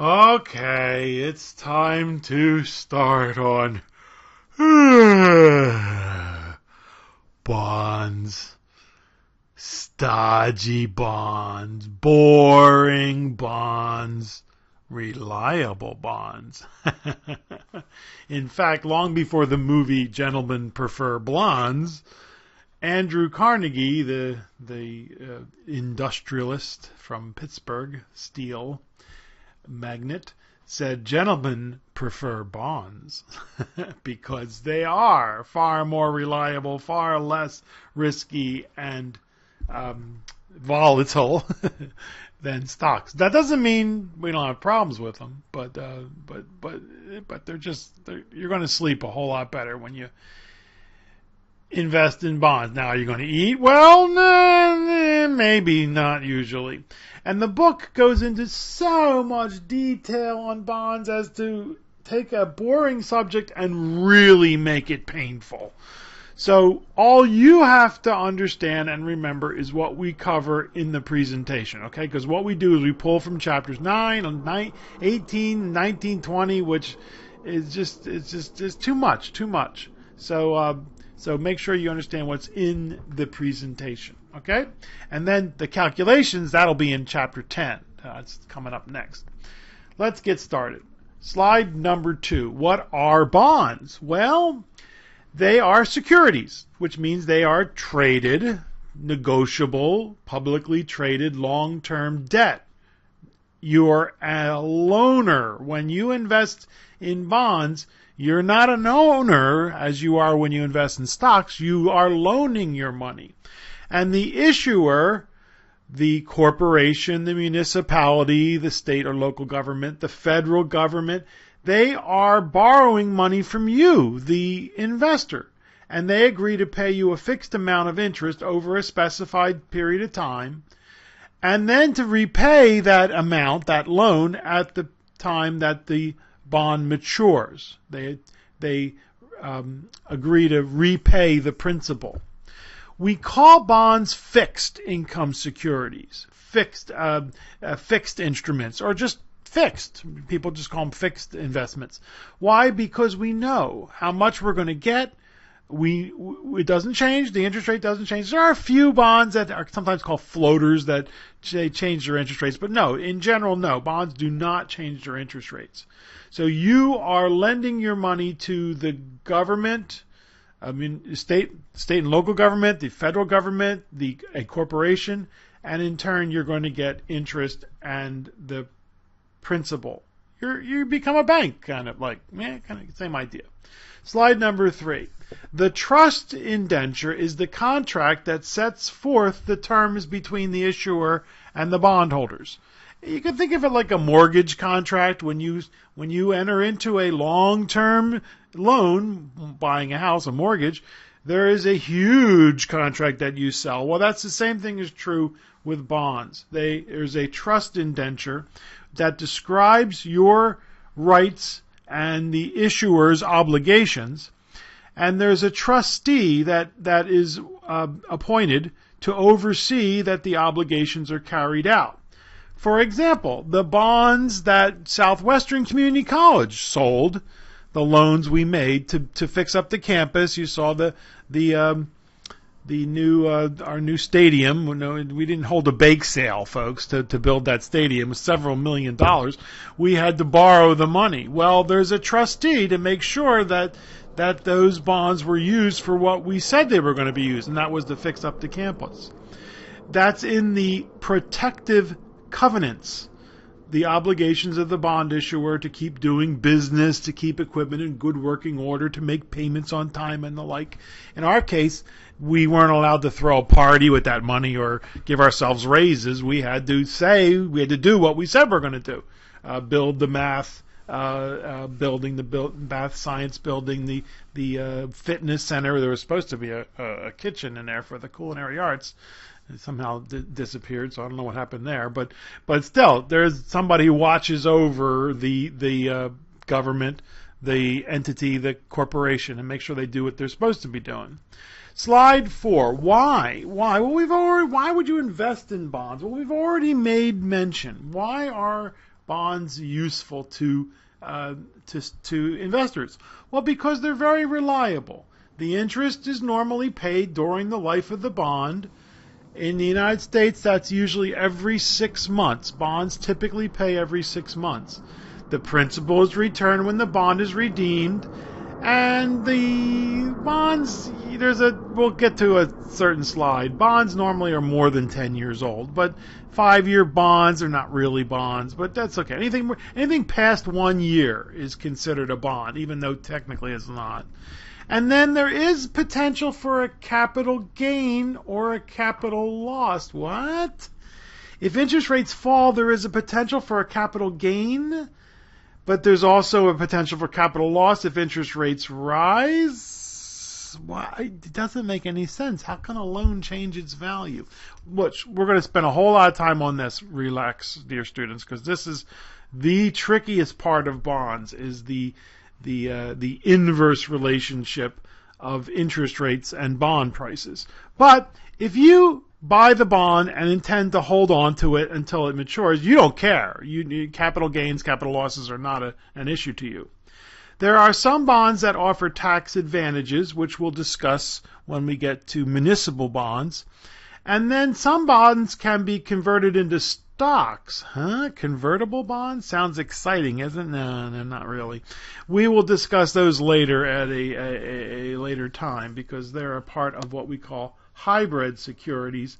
Okay, it's time to start on bonds. Stodgy bonds. Boring bonds. Reliable bonds. In fact, long before the movie Gentlemen Prefer Blondes, Andrew Carnegie, the industrialist from Pittsburgh, steel magnate, said gentlemen prefer bonds because they are far more reliable, far less risky and volatile than stocks. That doesn't mean we don't have problems with them, but you're going to sleep a whole lot better when you invest in bonds. Now, are you going to eat? Well, maybe not usually. And the book goes into so much detail on bonds as to take a boring subject and really make it painful. So all you have to understand and remember is what we cover in the presentation, okay? Because what we do is we pull from chapters 9, 18, 19, 20, which is just too much. So make sure you understand what's in the presentation, okay? And then the calculations, that'll be in chapter 10. That's coming up next. Let's get started. Slide number 2. What are bonds? Well, they are securities, which means they are traded, negotiable, publicly traded long-term debt. You're a loaner. When you invest in bonds, you're not an owner as you are when you invest in stocks. You are loaning your money. And the issuer, the corporation, the municipality, the state or local government, the federal government, they are borrowing money from you, the investor. And they agree to pay you a fixed amount of interest over a specified period of time, and then to repay that amount, that loan, at the time that the bond matures. They agree to repay the principal. We call bonds fixed income securities, fixed instruments, or just fixed. People just call them fixed investments. Why? Because we know how much we're going to get. It doesn't change. The interest rate doesn't change. There are a few bonds that are sometimes called floaters that change their interest rates, but no, in general, no. Bonds do not change their interest rates. So you are lending your money to the government, state and local government, the federal government, a corporation, and in turn you're going to get interest and the principal. You become a bank, kind of same idea. Slide number 3. The trust indenture is the contract that sets forth the terms between the issuer and the bondholders. You can think of it like a mortgage contract. When you enter into a long-term loan, buying a house, a mortgage, there is a huge contract that you sell. Well, that's the same thing is true with bonds. There's a trust indenture that describes your rights and the issuer's obligations, and there's a trustee that is appointed to oversee that the obligations are carried out. For example, the bonds that Southwestern Community College sold, the loans we made to fix up the campus. You saw the new our new stadium. We didn't hold a bake sale, folks, to build that stadium. It was several $1 million. We had to borrow the money. Well, there's a trustee to make sure that those bonds were used for what we said they were going to be used, and that was to fix up the campus. That's in the protective covenants, the obligations of the bond issuer to keep doing business, to keep equipment in good working order, to make payments on time and the like. In our case, we weren't allowed to throw a party with that money or give ourselves raises. We had to do what we said we're going to do. Build the math building, the math science building, the fitness center. There was supposed to be a kitchen in there for the culinary arts. It somehow disappeared, so I don't know what happened there. But still, there's somebody who watches over the government, the entity, the corporation, and make sure they do what they're supposed to be doing. Slide 4. Why? Well, why would you invest in bonds? Well, we've already made mention. Why are bonds useful to investors? Well, because they're very reliable. The interest is normally paid during the life of the bond. In the United States, that's usually every 6 months. Bonds typically pay every 6 months. The principal is returned when the bond is redeemed, and the bonds, we'll get to a certain slide. Bonds normally are more than 10 years old, but 5-year bonds are not really bonds, but that's okay. Anything past 1 year is considered a bond, even though technically it's not. And then there is potential for a capital gain or a capital loss. What? If interest rates fall, there is a potential for a capital gain, but there's also a potential for capital loss if interest rates rise. Why? It doesn't make any sense. How can a loan change its value? Which we're going to spend a whole lot of time on this. Relax, dear students, because this is the trickiest part of bonds, is the inverse relationship of interest rates and bond prices. But if you buy the bond and intend to hold on to it until it matures, you don't care. Capital gains, capital losses are not an issue to you. There are some bonds that offer tax advantages, which we'll discuss when we get to municipal bonds. And then some bonds can be converted into stocks. Convertible bonds? Sounds exciting, isn't it? No, not really. We will discuss those later at a later time, because they're a part of what we call hybrid securities,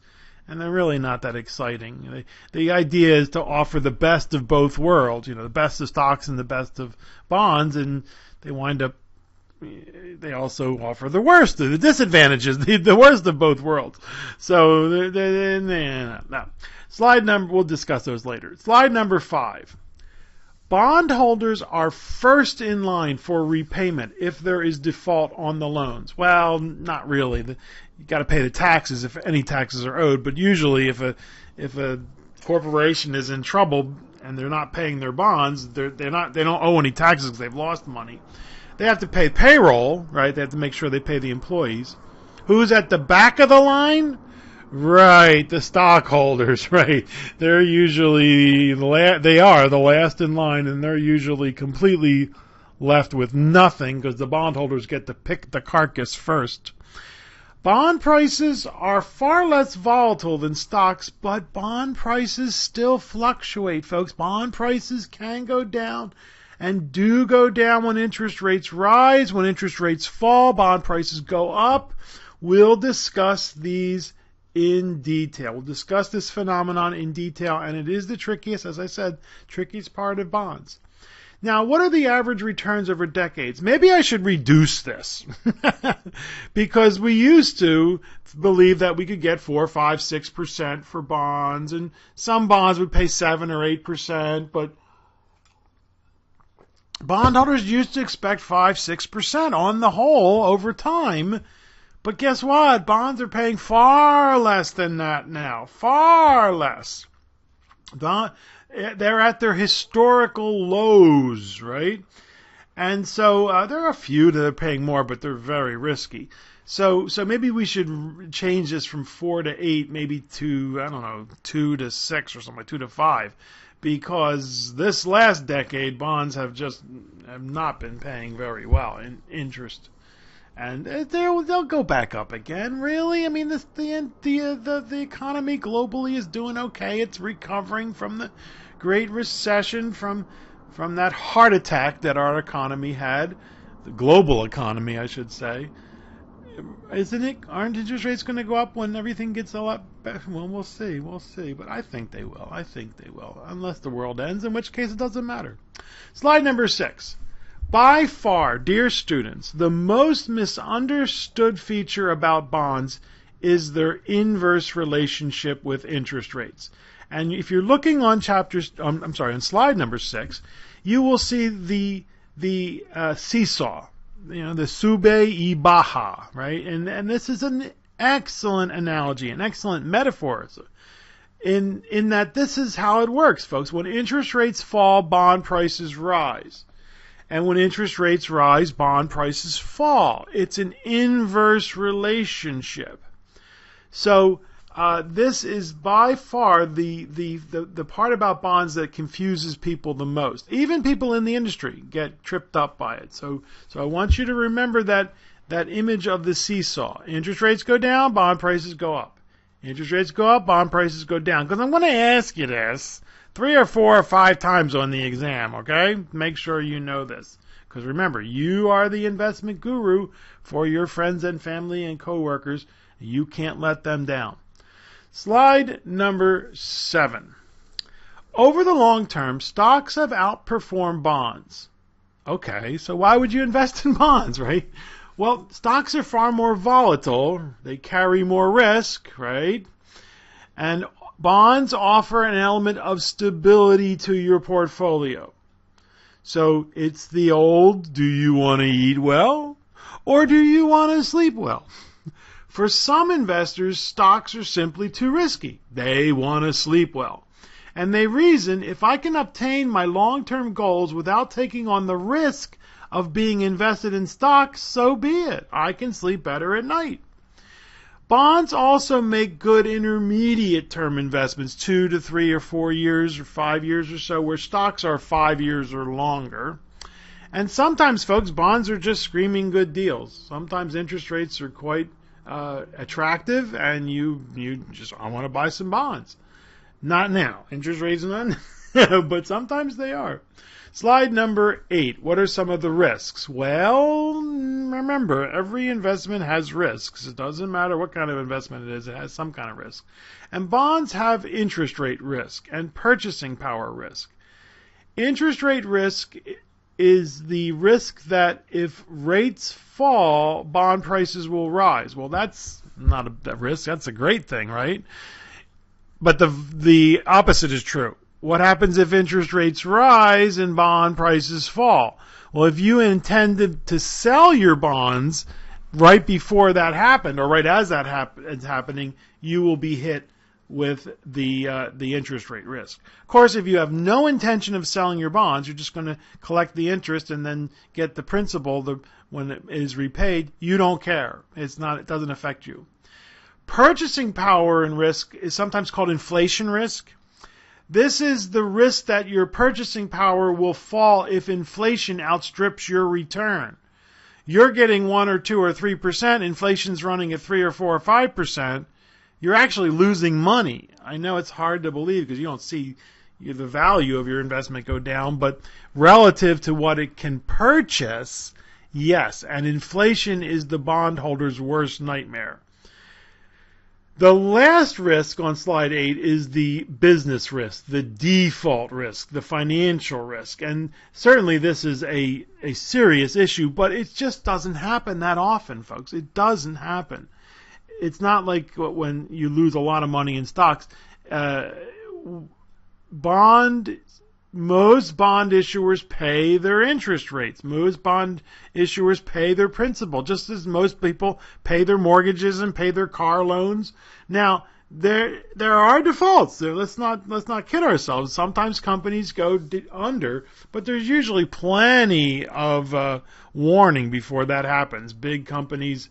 and they're really not that exciting. The idea is to offer the best of both worlds, the best of stocks and the best of bonds, and they also offer the worst of the disadvantages, the worst of both worlds. So, no. Slide number, we'll discuss those later. Slide number 5. Bondholders are first in line for repayment if there is default on the loans. Well, not really. You got to pay the taxes if any taxes are owed, but usually if a corporation is in trouble and they're not paying their bonds, they don't owe any taxes because they've lost money. They have to pay payroll, right? They have to make sure they pay the employees. Who's at the back of the line? Right, the stockholders, right. They're usually the last in line, and they're usually completely left with nothing because the bondholders get to pick the carcass first. Bond prices are far less volatile than stocks, but bond prices still fluctuate, folks. Bond prices can go down and do go down when interest rates rise. When interest rates fall, bond prices go up. We'll discuss these in detail. We'll discuss this phenomenon in detail, and it is the trickiest, as I said, trickiest part of bonds. Now, what are the average returns over decades? Maybe I should reduce this because we used to believe that we could get 4, 5, 6% for bonds, and some bonds would pay 7 or 8%, but bondholders used to expect 5, 6% on the whole over time. But guess what? Bonds are paying far less than that now. Far less. They're at their historical lows, right? And so there are a few that are paying more, but they're very risky. So maybe we should change this from 4 to 8, maybe to, 2 to 6 or something, 2 to 5. Because this last decade, bonds have not been paying very well in interest. And they'll go back up again. Really? I mean, the economy globally is doing okay. It's recovering from the Great Recession, from that heart attack that our economy had, the global economy, I should say. Isn't it? Aren't interest rates going to go up when everything gets a lot better? Well, we'll see. But I think they will. Unless the world ends, in which case it doesn't matter. Slide number 6. By far, dear students, the most misunderstood feature about bonds is their inverse relationship with interest rates. And if you're looking on on slide number 6, you will see the seesaw, the sube y baja, right? And this is an excellent analogy, an excellent metaphor. In that this is how it works, folks. When interest rates fall, bond prices rise. And when interest rates rise, bond prices fall. It's an inverse relationship. So This is by far the part about bonds that confuses people the most. Even people in the industry get tripped up by it. So I want you to remember that image of the seesaw. Interest rates go down, bond prices go up. Interest rates go up, bond prices go down. Because I'm going to ask you this 3 or 4 or 5 times on the exam, okay? Make sure you know this. Because remember, you are the investment guru for your friends and family and coworkers. You can't let them down. Slide number 7. Over the long term, stocks have outperformed bonds. Okay, so why would you invest in bonds, right? Well, stocks are far more volatile. They carry more risk, right? And bonds offer an element of stability to your portfolio. So it's the old, do you want to eat well or do you want to sleep well? For some investors, stocks are simply too risky. They want to sleep well. And they reason, if I can obtain my long-term goals without taking on the risk of being invested in stocks, so be it. I can sleep better at night. Bonds also make good intermediate-term investments, 2 to 3 or 4 years or 5 years or so, where stocks are 5 years or longer. And sometimes, folks, bonds are just screaming good deals. Sometimes interest rates are quite attractive, and you just, I want to buy some bonds. Not now. Interest rates are not, but sometimes they are. Slide number 8. What are some of the risks? Well, remember, every investment has risks. It doesn't matter what kind of investment it is. It has some kind of risk. And bonds have interest rate risk and purchasing power risk. Interest rate risk is the risk that if rates fall, bond prices will rise. Well, that's not a risk. That's a great thing, right? But the opposite is true. What happens if interest rates rise and bond prices fall? Well, if you intended to sell your bonds right before that happened, or right as that is happening, you will be hit with the interest rate risk. Of course, if you have no intention of selling your bonds, you're just going to collect the interest and then get the principal when it is repaid. You don't care. It doesn't affect you. Purchasing power and risk is sometimes called inflation risk. This is the risk that your purchasing power will fall if inflation outstrips your return. You're getting 1 or 2 or 3%. Inflation's running at 3 or 4 or 5%. You're actually losing money. I know it's hard to believe because you don't see the value of your investment go down, but relative to what it can purchase, yes. And inflation is the bondholder's worst nightmare. The last risk on slide 8 is the business risk, the default risk, the financial risk. And certainly this is a serious issue, but it just doesn't happen that often, folks. It doesn't happen. It's not like when you lose a lot of money in stocks. Most bond issuers pay their interest rates. Most bond issuers pay their principal, just as most people pay their mortgages and pay their car loans. Now, there are defaults. Let's not kid ourselves. Sometimes companies go under, but there's usually plenty of warning before that happens. Big companies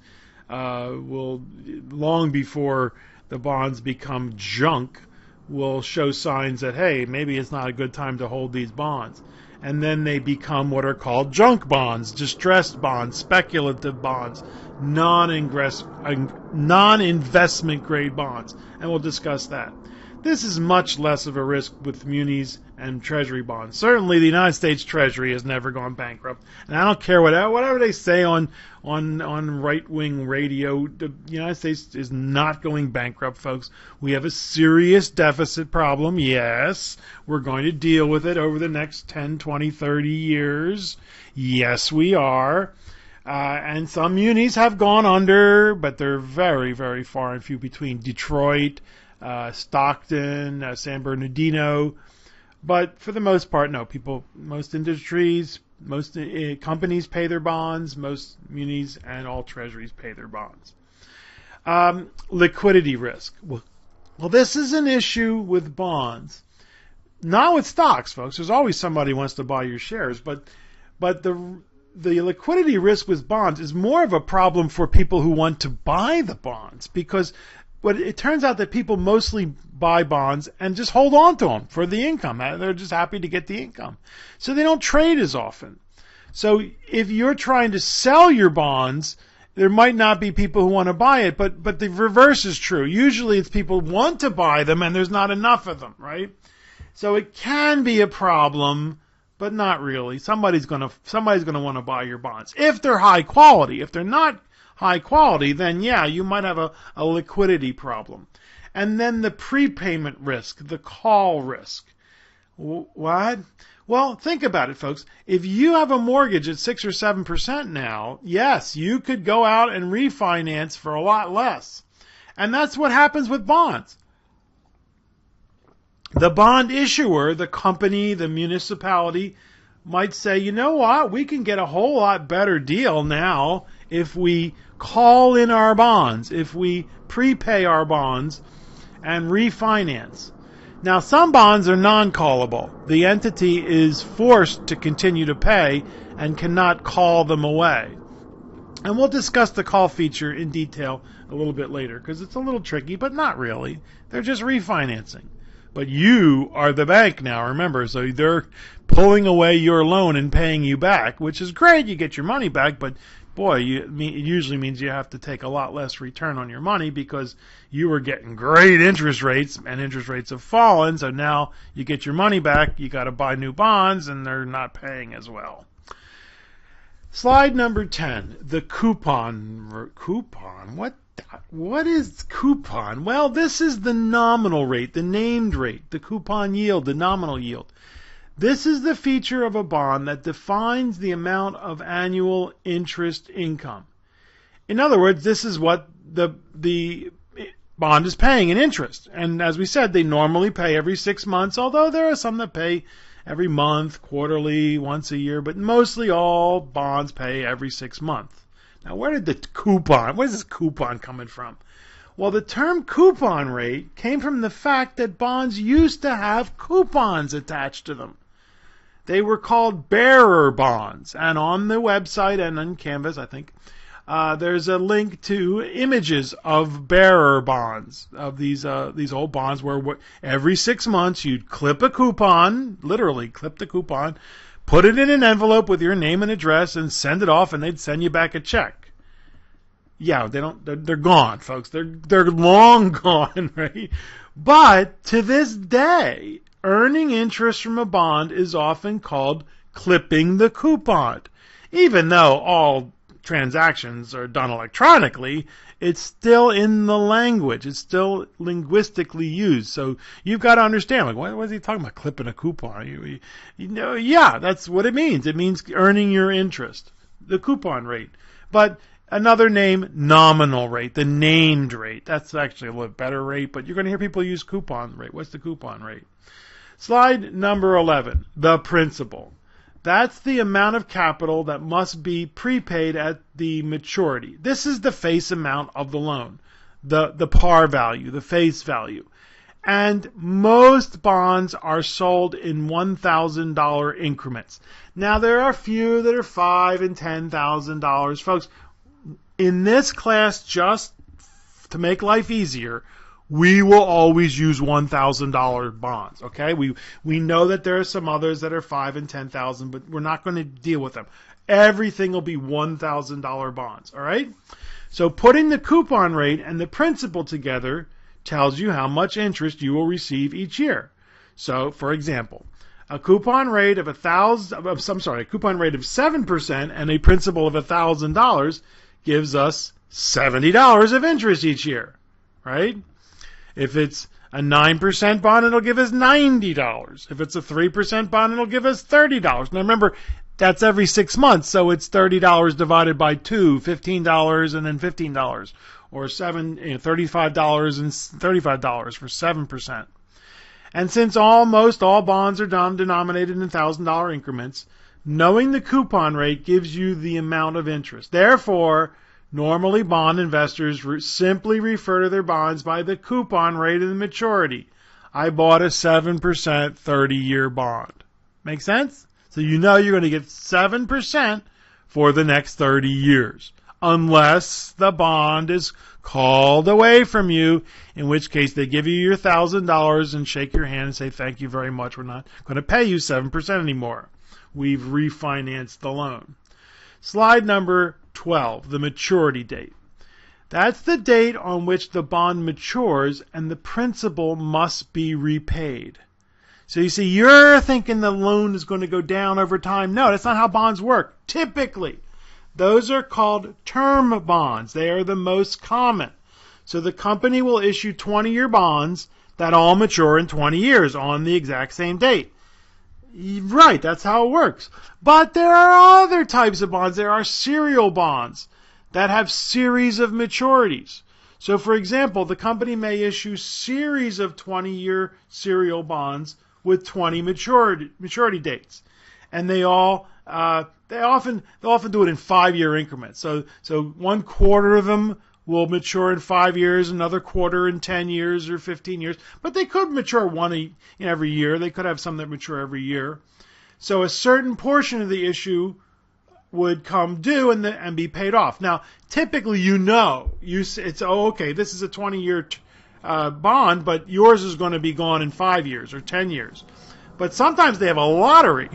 will, long before the bonds become junk, will show signs that, hey, maybe it's not a good time to hold these bonds. And then they become what are called junk bonds, distressed bonds, speculative bonds, non-investment grade bonds. And we'll discuss that. This is much less of a risk with munis and treasury bonds. Certainly the United States Treasury has never gone bankrupt. And I don't care whatever they say on right-wing radio, the United States is not going bankrupt, folks. We have a serious deficit problem, yes. We're going to deal with it over the next 10, 20, 30 years. Yes, we are. And some munis have gone under, but they're very, very far and few between. Detroit, Stockton, San Bernardino, but for the most part, no. Most industries, most companies pay their bonds, most munis and all treasuries pay their bonds. Liquidity risk. Well, this is an issue with bonds, not with stocks, folks. There's always somebody who wants to buy your shares, but the liquidity risk with bonds is more of a problem for people who want to buy the bonds, because but it turns out that people mostly buy bonds and just hold on to them for the income. They're just happy to get the income. So they don't trade as often. So if you're trying to sell your bonds, there might not be people who want to buy it, but the reverse is true. Usually it's people want to buy them and there's not enough of them, right? So it can be a problem, but not really. Somebody's going to want to buy your bonds if they're high quality. If they're not high quality, then yeah, you might have a liquidity problem. And then the prepayment risk, the call risk. What? Well, think about it, folks. If you have a mortgage at 6 or 7% now, yes, you could go out and refinance for a lot less. And that's what happens with bonds. The bond issuer, the company, the municipality, might say, you know what, we can get a whole lot better deal now if we call in our bonds, if we prepay our bonds and refinance. Now, some bonds are non-callable. The entity is forced to continue to pay and cannot call them away. And we'll discuss the call feature in detail a little bit later because it's a little tricky, but not really. They're just refinancing. But you are the bank now, remember, so they're pulling away your loan and paying you back, which is great. You get your money back, but boy, it usually means you have to take a lot less return on your money because you were getting great interest rates and interest rates have fallen. So now you get your money back. You got to buy new bonds and they're not paying as well. Slide number 10, the coupon. Coupon? What is coupon? Well, this is the nominal rate, the named rate, the coupon yield, the nominal yield. This is the feature of a bond that defines the amount of annual interest income. In other words, this is what the bond is paying in interest. And as we said, they normally pay every 6 months, although there are some that pay every month, quarterly, once a year, but mostly all bonds pay every 6 months. Now, where's this coupon coming from? Well, the term coupon rate came from the fact that bonds used to have coupons attached to them. They were called bearer bonds. And on the website and on Canvas, I think, there's a link to images of bearer bonds, of these old bonds where every 6 months you'd clip a coupon, literally clip the coupon, put it in an envelope with your name and address and send it off and they'd send you back a check. Yeah, they're gone, folks. They're long gone, right? But to this day, earning interest from a bond is often called clipping the coupon. Even though all transactions are done electronically, it's still in the language. It's still linguistically used. So you've got to understand, like, what is he talking about, clipping a coupon? Yeah, that's what it means. It means earning your interest, the coupon rate. But another name, nominal rate, the named rate. That's actually a little better rate, but you're going to hear people use coupon rate. What's the coupon rate? Slide number 11, the principal. That's the amount of capital that must be prepaid at the maturity. This is the face amount of the loan, the par value, the face value. And most bonds are sold in $1,000 increments. Now, there are a few that are $5,000 and $10,000. Folks, in this class, just to make life easier, we will always use $1,000 bonds, okay? We know that there are some others that are $5,000 and $10,000, but we're not going to deal with them. Everything will be $1,000 bonds, all right? So putting the coupon rate and the principal together tells you how much interest you will receive each year. So, for example, a coupon rate of 7% and a principal of $1,000 gives us $70 of interest each year, right? If it's a 9% bond, it'll give us $90. If it's a 3% bond, it'll give us $30. Now remember, that's every 6 months, so it's $30 divided by 2, $15 and then $15. Or $35 and $35 for 7%. And since almost all bonds are denominated in $1,000 increments, knowing the coupon rate gives you the amount of interest. Therefore, normally bond investors simply refer to their bonds by the coupon rate of the maturity. I bought a 7% 30-year bond. Make sense? So you know you're going to get 7% for the next 30 years. unless the bond is called away from you, in which case they give you your $1,000 and shake your hand and say, thank you very much, we're not going to pay you 7% anymore. We've refinanced the loan. Slide number 12, the maturity date. That's the date on which the bond matures and the principal must be repaid. So you see, you're thinking the loan is going to go down over time. No, that's not how bonds work. Typically, those are called term bonds. They are the most common. So the company will issue 20-year bonds that all mature in 20 years on the exact same date. Right, that's how it works. But there are other types of bonds. There are serial bonds that have series of maturities. So for example, the company may issue series of 20-year serial bonds with 20 maturity dates. And they often do it in 5-year increments. So 1/4 of them will mature in 5 years, another quarter in 10 years or 15 years. But they could mature one in every year. They could have some that mature every year. So a certain portion of the issue would come due and be paid off. Now, typically, it's okay, this is a 20-year bond, but yours is going to be gone in 5 years or 10 years. But sometimes they have a lottery,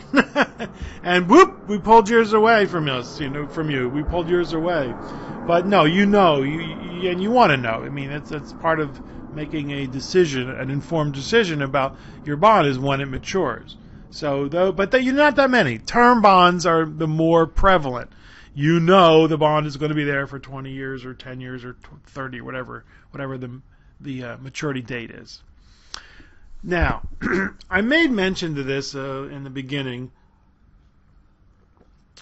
and whoop, we pulled yours away from us, from you. We pulled yours away. But no, and you want to know. I mean, that's part of making a decision, an informed decision about your bond is when it matures. So, but you're not that many. Term bonds are the more prevalent. The bond is going to be there for 20 years or 10 years or 30, whatever the maturity date is. Now, I made mention to this in the beginning.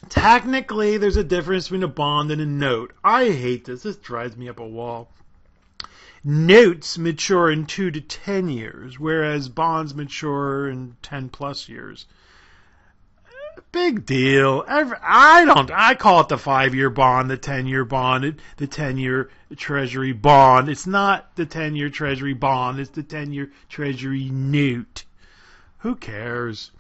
Technically, there's a difference between a bond and a note. I hate this. This drives me up a wall. Notes mature in 2 to 10 years, whereas bonds mature in 10 plus years. Big deal. I call it the 5-year bond, the 10-year bond, the 10-year treasury bond. It's not the 10-year treasury bond. It's the 10-year treasury note. Who cares?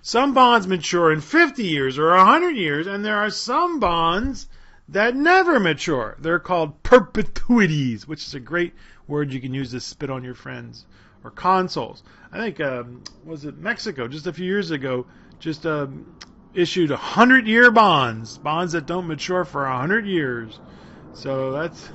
Some bonds mature in 50 years or 100 years, and there are some bonds that never mature. They're called perpetuities, which is a great word you can use to spit on your friends. Or consols. I think, was it Mexico, just a few years ago, just issued 100-year bonds that don't mature for 100 years. So that's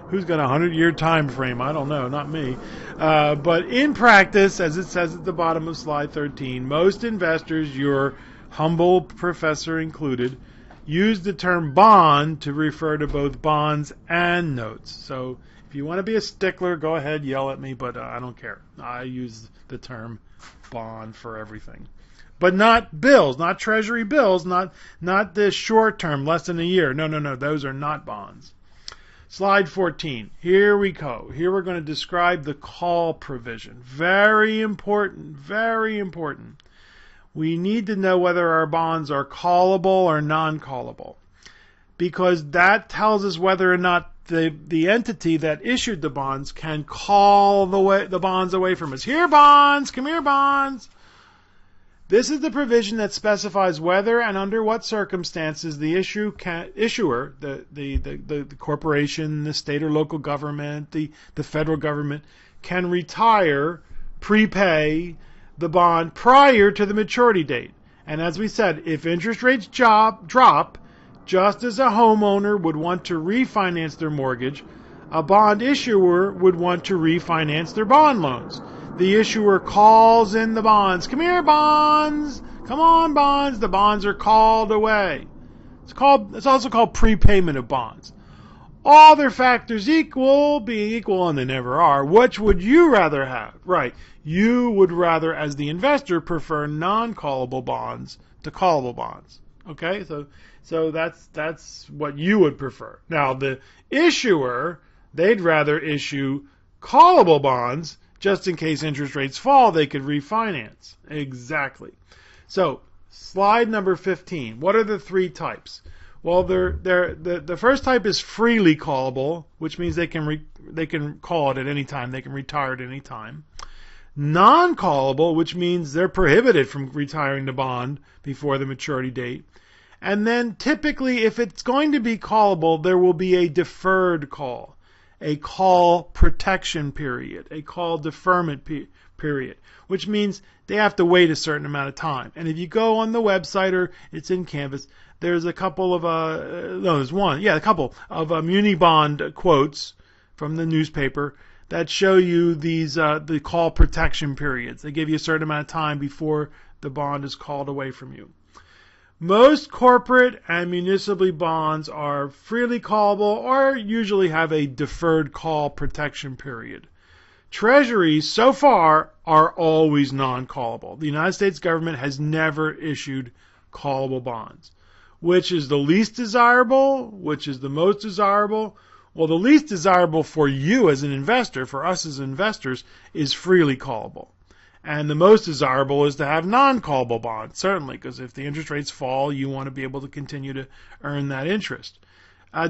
who's got a 100-year time frame? I don't know, not me. But in practice, as it says at the bottom of slide 13, most investors, your humble professor included, use the term bond to refer to both bonds and notes. So if you want to be a stickler, go ahead, yell at me, but I don't care. I use the term bond for everything. But not bills, not treasury bills, not the short term, less than a year. No, those are not bonds. Slide 14. Here we go. Here we're going to describe the call provision. Very important, very important. We need to know whether our bonds are callable or non-callable, because that tells us whether or not the entity that issued the bonds can call the bonds away from us. Here, bonds, come here, bonds. This is the provision that specifies whether and under what circumstances the issuer, the corporation, the state or local government, the federal government, can retire, prepay the bond prior to the maturity date. And as we said, if interest rates drop, just as a homeowner would want to refinance their mortgage, a bond issuer would want to refinance their bond loans. The issuer calls in the bonds. Come here, bonds. Come on, bonds. The bonds are called away. It's also called prepayment of bonds. All their factors being equal, and they never are. Which would you rather have? Right. You would rather, as the investor, prefer non-callable bonds to callable bonds. Okay? So that's what you would prefer. Now, the issuer, they'd rather issue callable bonds. Just in case interest rates fall, they could refinance. Exactly. So, slide number 15. What are the 3 types? Well, the first type is freely callable, which means they can call it at any time. They can retire at any time. Non-callable, which means they're prohibited from retiring the bond before the maturity date. And then typically, if it's going to be callable, there will be a deferred call, a call protection period, a call deferment period, which means they have to wait a certain amount of time. And if you go on the website or it's in Canvas, there's a couple of, a couple of muni bond quotes from the newspaper that show you these the call protection periods. They give you a certain amount of time before the bond is called away from you. Most corporate and municipal bonds are freely callable or usually have a deferred call protection period. Treasuries, so far, are always non-callable. The United States government has never issued callable bonds. Which is the least desirable? Which is the most desirable? Well, the least desirable for you as an investor, for us as investors, is freely callable. And the most desirable is to have non-callable bonds, certainly, because if the interest rates fall, you want to be able to continue to earn that interest.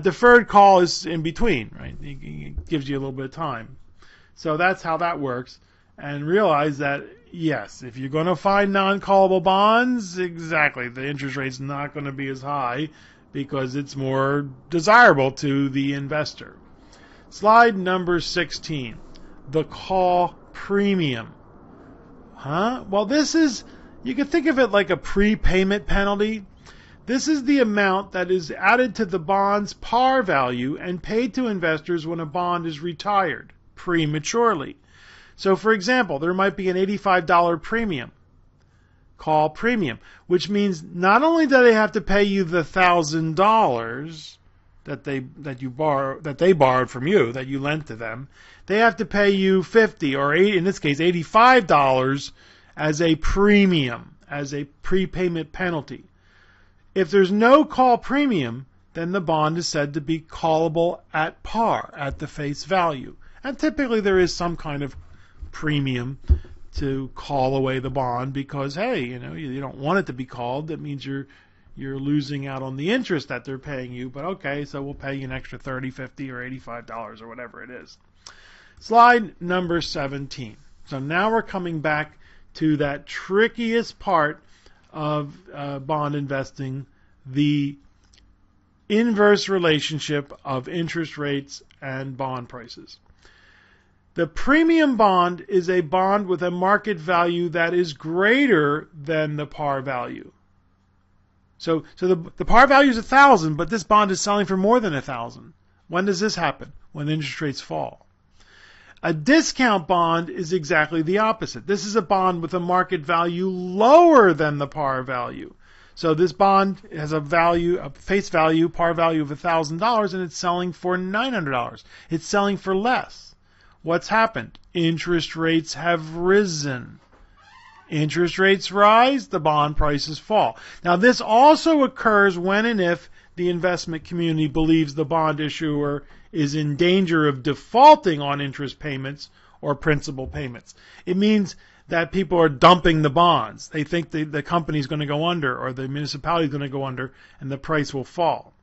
Deferred call is in between, right? It gives you a little bit of time. So that's how that works. And realize that, yes, if you're going to find non-callable bonds, exactly, the interest rate's not going to be as high because it's more desirable to the investor. Slide number 16, the call premium. Well, this is, you can think of it like a prepayment penalty. This is the amount that is added to the bond's par value and paid to investors when a bond is retired prematurely. So, for example, there might be an $85 premium, call premium, which means not only do they have to pay you the $1,000 that they borrowed from you, that you lent to them, they have to pay you $50 or in this case $85 as a premium, as a prepayment penalty. If there's no call premium, then the bond is said to be callable at par, at the face value. And typically there is some kind of premium to call away the bond because, hey, you don't want it to be called. That means you're losing out on the interest that they're paying you. But okay, so we'll pay you an extra $30, $50, or $85 or whatever it is. Slide number 17. So now we're coming back to that trickiest part of bond investing, the inverse relationship of interest rates and bond prices. The premium bond is a bond with a market value that is greater than the par value. So the par value is 1,000, but this bond is selling for more than 1,000. When does this happen? When interest rates fall. A discount bond is exactly the opposite. This is a bond with a market value lower than the par value. So this bond has a face value, par value of $1,000, and it's selling for $900. It's selling for less. What's happened? Interest rates have risen. Interest rates rise, the bond prices fall. Now this also occurs when and if the investment community believes the bond issuer is in danger of defaulting on interest payments or principal payments. It means that people are dumping the bonds. They think the company's going to go under or the municipality is going to go under and the price will fall.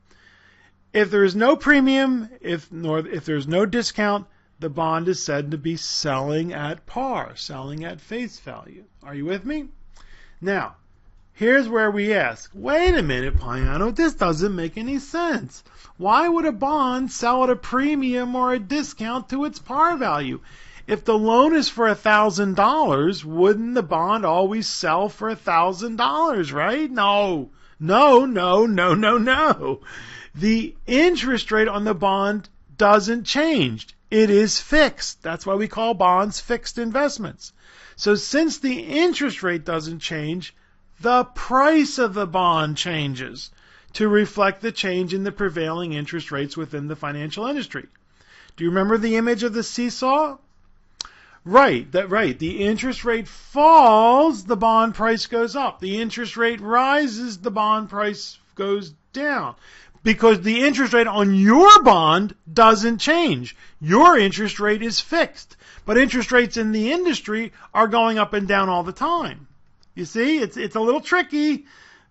If there is no premium, if there's no discount, the bond is said to be selling at par, selling at face value. Are you with me? Now, here's where we ask, wait a minute, Piano, this doesn't make any sense. Why would a bond sell at a premium or a discount to its par value? If the loan is for $1,000, wouldn't the bond always sell for $1,000, right? No. The interest rate on the bond doesn't change. It is fixed. That's why we call bonds fixed investments. So since the interest rate doesn't change, the price of the bond changes to reflect the change in the prevailing interest rates within the financial industry. Do you remember the image of the seesaw? Right. The interest rate falls, the bond price goes up. The interest rate rises, the bond price goes down. Because the interest rate on your bond doesn't change. Your interest rate is fixed. But interest rates in the industry are going up and down all the time. You see, it's a little tricky.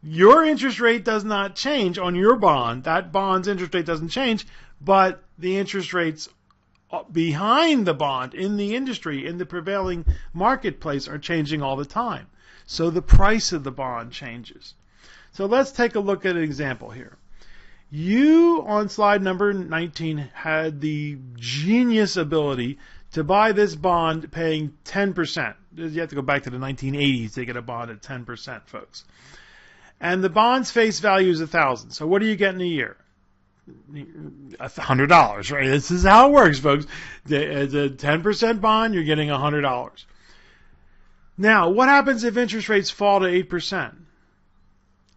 Your interest rate does not change on your bond. That bond's interest rate doesn't change, but the interest rates behind the bond in the industry, in the prevailing marketplace, are changing all the time. So the price of the bond changes. So let's take a look at an example here. You, on slide number 19, had the genius ability to buy this bond paying 10%. You have to go back to the 1980s to get a bond at 10%, folks. And the bond's face value is $1,000. So what do you get in a year? $100, right? This is how it works, folks. It's a 10% bond, you're getting $100. Now, what happens if interest rates fall to 8%?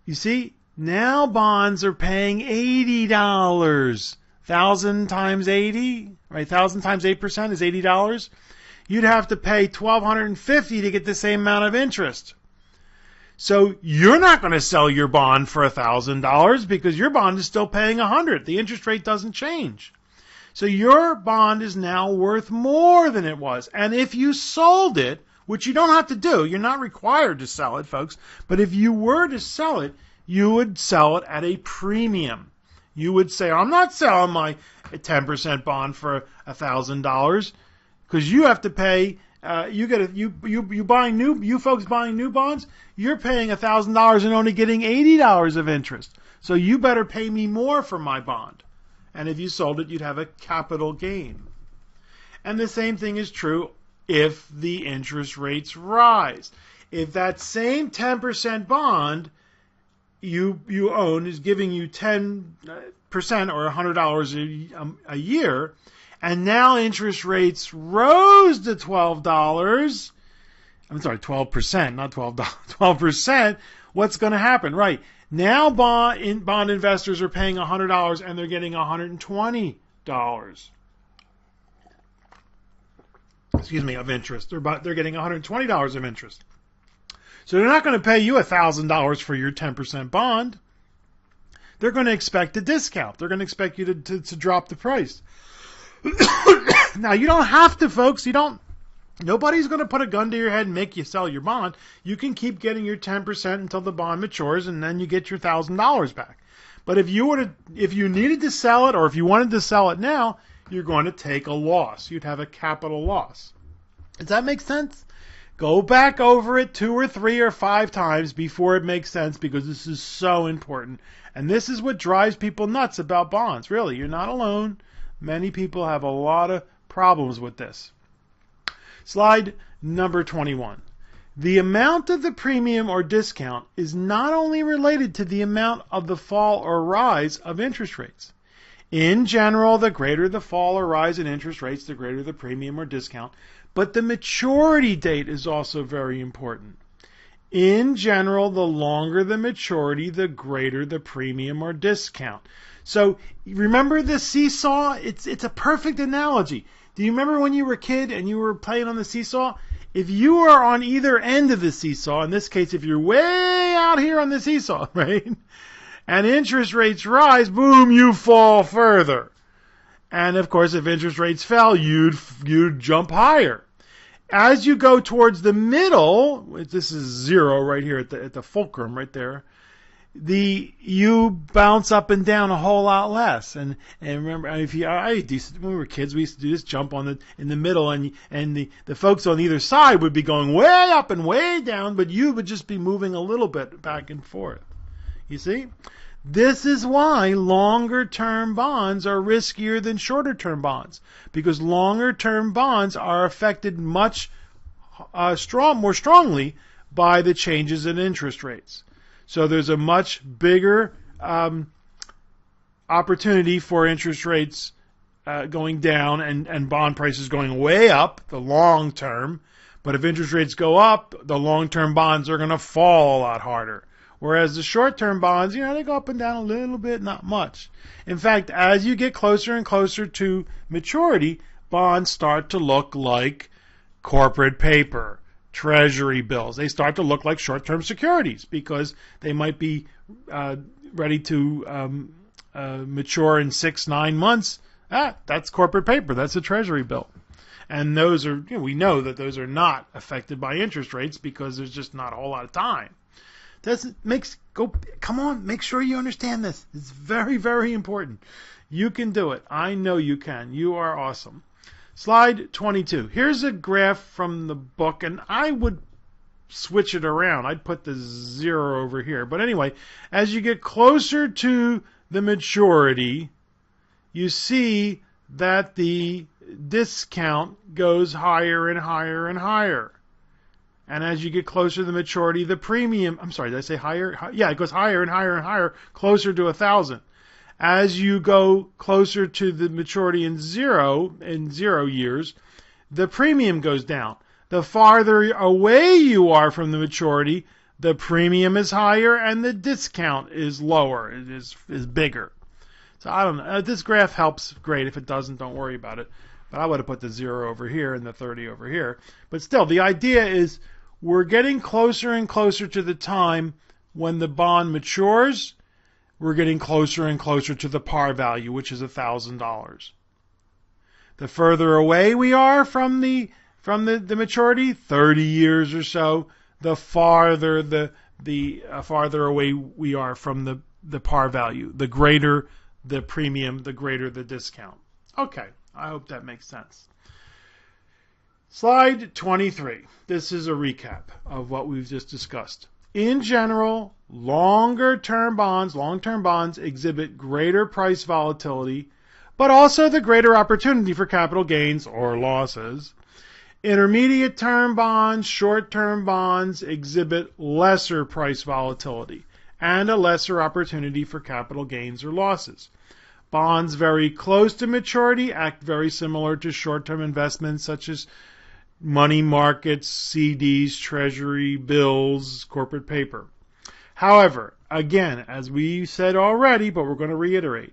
You see, now bonds are paying $80. 1,000 times 80, right? 1,000 times 8% is $80. You'd have to pay $1,250 to get the same amount of interest. So you're not going to sell your bond for $1,000 because your bond is still paying $100. The interest rate doesn't change. So your bond is now worth more than it was. And if you sold it, which you don't have to do, you're not required to sell it, folks, but if you were to sell it, you would sell it at a premium. You would say, I'm not selling my 10% bond for $1,000 because you have to pay. You folks buying new bonds, you're paying $1,000 and only getting $80 of interest. So you better pay me more for my bond. And if you sold it, you'd have a capital gain. And the same thing is true if the interest rates rise. If that same 10% bond you own is giving you 10% or $100 a year, and now interest rates rose to $12. I'm sorry, 12%, not $12. 12%. What's going to happen? Right. Now bond investors are paying $100 and they're getting $120. Excuse me, of interest. They're getting $120 of interest. So they're not going to pay you $1,000 for your 10% bond. They're going to expect a discount. They're going to expect you to drop the price. Now, you don't have to, folks. Nobody's going to put a gun to your head and make you sell your bond. You can keep getting your 10% until the bond matures, and then you get your $1,000 back. But if you needed to sell it, or if you wanted to sell it now, you're going to take a loss. You'd have a capital loss. Does that make sense? Go back over it 2 or 3 or 5 times before it makes sense, because this is so important. And this is what drives people nuts about bonds. Really, you're not alone. Many people have a lot of problems with this. Slide number 21. The amount of the premium or discount is not only related to the amount of the fall or rise of interest rates. In general, the greater the fall or rise in interest rates, the greater the premium or discount. But the maturity date is also very important. In general, the longer the maturity, the greater the premium or discount. So remember the seesaw? It's a perfect analogy. Do you remember when you were a kid and you were playing on the seesaw? If you are on either end of the seesaw, in this case, if you're way out here on the seesaw, right, and interest rates rise, boom, you fall further. And of course, if interest rates fell, you'd jump higher. As you go towards the middle, this is 0 right here at the fulcrum right there, you bounce up and down a whole lot less. And remember, when we were kids, we used to do this jump in the middle, and the folks on either side would be going way up and way down, but you would just be moving a little bit back and forth. You see? This is why longer-term bonds are riskier than shorter-term bonds, because longer-term bonds are affected much more strongly by the changes in interest rates. So there's a much bigger opportunity for interest rates going down and bond prices going way up, the long term. But if interest rates go up, the long-term bonds are going to fall a lot harder. Whereas the short-term bonds, they go up and down a little bit, not much. In fact, as you get closer and closer to maturity, bonds start to look like corporate paper, treasury bills. They start to look like short-term securities because they might be ready to mature in 6-9 months. That's corporate paper. That's a treasury bill. And those are, we know that those are not affected by interest rates because there's just not a whole lot of time. Come on, make sure you understand this. It's very, very important. You can do it. I know you can. You are awesome. Slide 22. Here's a graph from the book, and I would switch it around. I'd put the 0 over here. But anyway, as you get closer to the maturity, you see that the discount goes higher and higher and higher. And as you get closer to the maturity, the premium, I'm sorry, did I say higher? Yeah, it goes higher and higher and higher, closer to 1,000. As you go closer to the maturity in 0 years, the premium goes down. The farther away you are from the maturity, the premium is higher and the discount is lower, it is bigger. So I don't know. This graph helps great. If it doesn't, don't worry about it. But I would have put the 0 over here and the 30 over here. But still, the idea is we're getting closer and closer to the time when the bond matures. We're getting closer and closer to the par value, which is $1,000. The further away we are from the maturity, 30 years or so, the farther farther away we are from the par value. The greater the premium, the greater the discount. Okay, I hope that makes sense. Slide 23. This is a recap of what we've just discussed. In general, long-term bonds exhibit greater price volatility, but also the greater opportunity for capital gains or losses. Intermediate-term bonds, short-term bonds exhibit lesser price volatility and a lesser opportunity for capital gains or losses. Bonds very close to maturity act very similar to short-term investments such as money markets, CDs, treasury, bills, corporate paper. However, again, as we said already, but we're going to reiterate,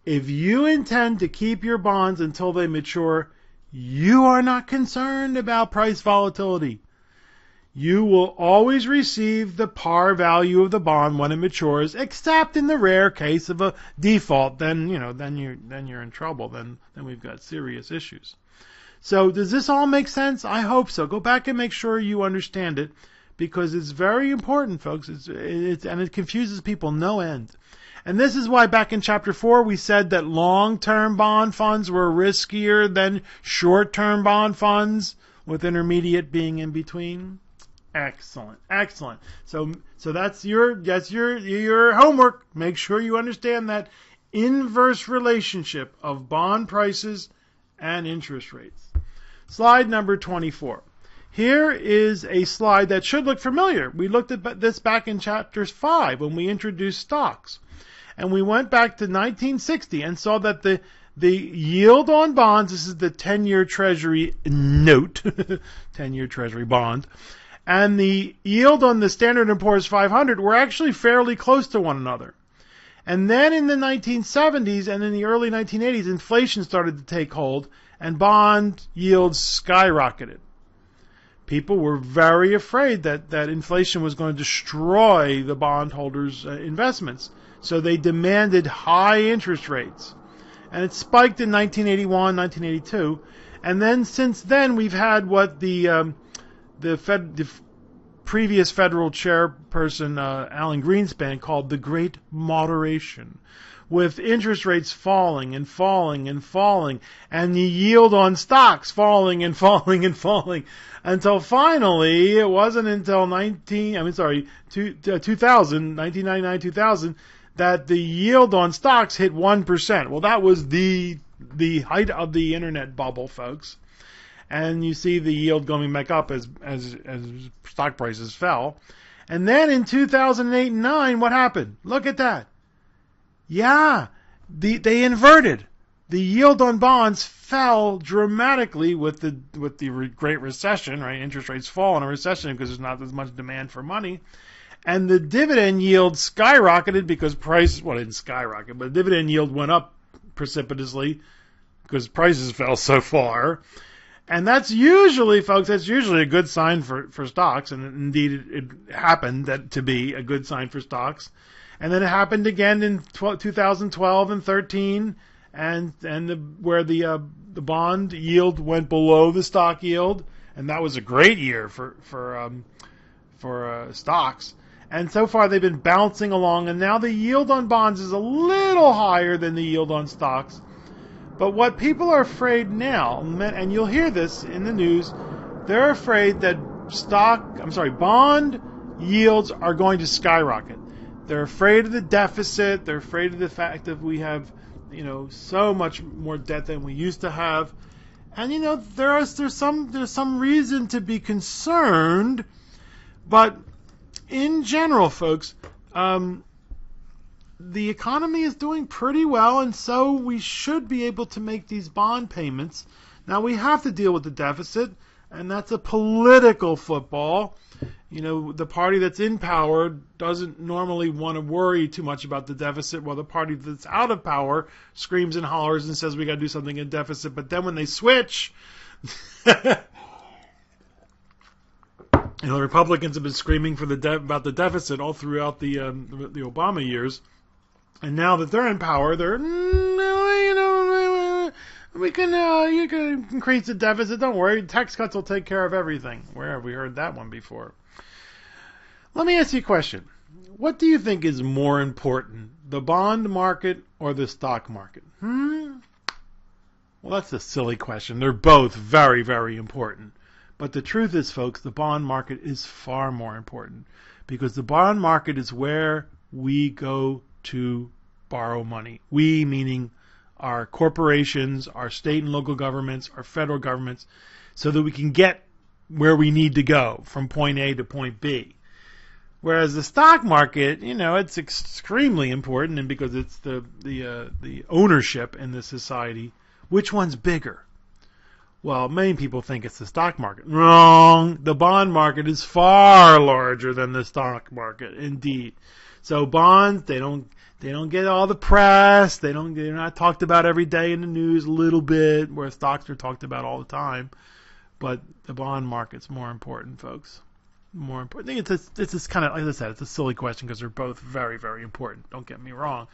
if you intend to keep your bonds until they mature, you are not concerned about price volatility. You will always receive the par value of the bond when it matures, except in the rare case of a default. Then you're in trouble. Then we've got serious issues. So does this all make sense? I hope so. Go back and make sure you understand it, because it's very important, folks. And it confuses people no end. And this is why back in Chapter 4 we said that long-term bond funds were riskier than short-term bond funds, with intermediate being in between. Excellent, excellent. So that's your homework. Make sure you understand that inverse relationship of bond prices and interest rates. Slide number 24. Here is a slide that should look familiar. We looked at this back in Chapter 5 when we introduced stocks. And we went back to 1960 and saw that the yield on bonds, this is the 10-year Treasury note, 10-year Treasury bond, and the yield on the Standard & Poor's 500 were actually fairly close to one another. And then in the 1970s and in the early 1980s, inflation started to take hold and bond yields skyrocketed. People were very afraid that inflation was going to destroy the bondholders' investments. So they demanded high interest rates. And it spiked in 1981, 1982. And then since then, we've had what the previous federal chairperson, Alan Greenspan, called the Great Moderation, with interest rates falling and falling and falling, and the yield on stocks falling and falling and falling, until finally, it wasn't until 1999, 2000, that the yield on stocks hit 1%. Well, that was the height of the internet bubble, folks. And you see the yield going back up as stock prices fell. And then in 2008 and 2009, what happened? Look at that. Yeah, they inverted. The yield on bonds fell dramatically with the Great Recession, right? Interest rates fall in a recession because there's not as much demand for money. And the dividend yield skyrocketed because prices, well, it didn't skyrocket, but the dividend yield went up precipitously because prices fell so far. And that's usually, folks, a good sign for stocks. And indeed, it happened to be a good sign for stocks. And then it happened again in 2012 and 13, where the bond yield went below the stock yield. And that was a great year for stocks. And so far they've been bouncing along, and now the yield on bonds is a little higher than the yield on stocks. But what people are afraid now, and you'll hear this in the news, they're afraid that bond yields are going to skyrocket. They're afraid of the deficit. They're afraid of the fact that we have, so much more debt than we used to have. And there's some reason to be concerned, but in general, folks, the economy is doing pretty well, and so we should be able to make these bond payments. Now we have to deal with the deficit, and that's a political football. The party that's in power doesn't normally want to worry too much about the deficit, while the party that's out of power screams and hollers and says we got to do something in deficit. But then when they switch, the Republicans have been screaming for about the deficit all throughout the Obama years, and now that they're in power, they're you can increase the deficit. Don't worry, tax cuts will take care of everything. Where have we heard that one before? Let me ask you a question. What do you think is more important, the bond market or the stock market? Well, that's a silly question. They're both very, very important. But the truth is, folks, the bond market is far more important, because the bond market is where we go to borrow money. We, meaning our corporations, our state and local governments, our federal governments, so that we can get where we need to go from point A to point B. Whereas the stock market, it's extremely important, and because it's the ownership in the society, which one's bigger? Well, many people think it's the stock market. Wrong. The bond market is far larger than the stock market, indeed. So bonds, they don't get all the press. They're not talked about every day in the news a little bit, where stocks are talked about all the time. But the bond market's more important, folks. More important. I think it's just kind of, like I said, it's a silly question because they're both very, very important. Don't get me wrong.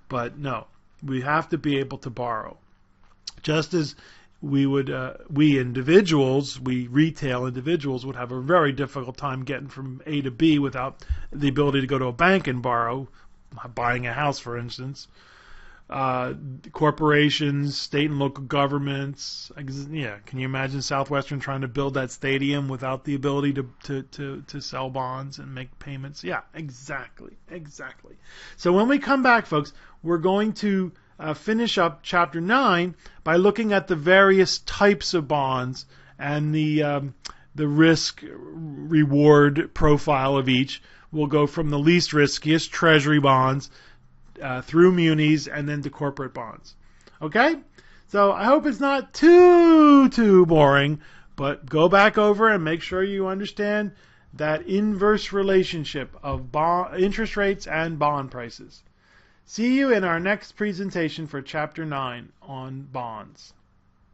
But no, we have to be able to borrow. Just as we individuals, we retail individuals would have a very difficult time getting from A to B without the ability to go to a bank and borrow, buying a house, for instance. Corporations, state and local governments. Can you imagine Southwestern trying to build that stadium without the ability to sell bonds and make payments? Yeah, exactly. So when we come back, folks, we're going to finish up Chapter 9 by looking at the various types of bonds and the risk-reward profile of each. We'll go from the least riskiest, Treasury bonds, through munis, and then to corporate bonds. Okay? So I hope it's not too boring, but go back over and make sure you understand that inverse relationship of interest rates and bond prices. See you in our next presentation for Chapter 9 on bonds.